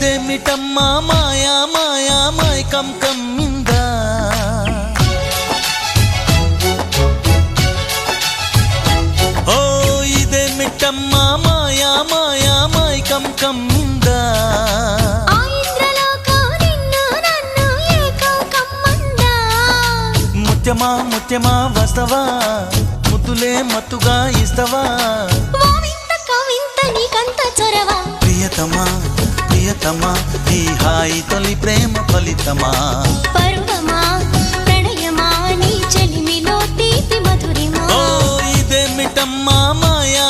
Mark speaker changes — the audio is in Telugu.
Speaker 1: ఇదేమిటమ్మా మాయా మాయా మైకం కమ్మిందా ఓ ఇదేమిటమ్మా మాయా మాయా మైకం కమ్మిందా ముత్యమా ముత్యమా వస్తవా ముద్దులే మత్తుగా ఇస్తవా ప్రియతమా ప్రియతమా ఈ హాయి తొలి ప్రేమ ఫలితమా
Speaker 2: పరువమా ప్రణయమా నీ చెలిమిలో తీపి మధురిమా
Speaker 1: ఓ ఇదేమిటమ్మా మాయా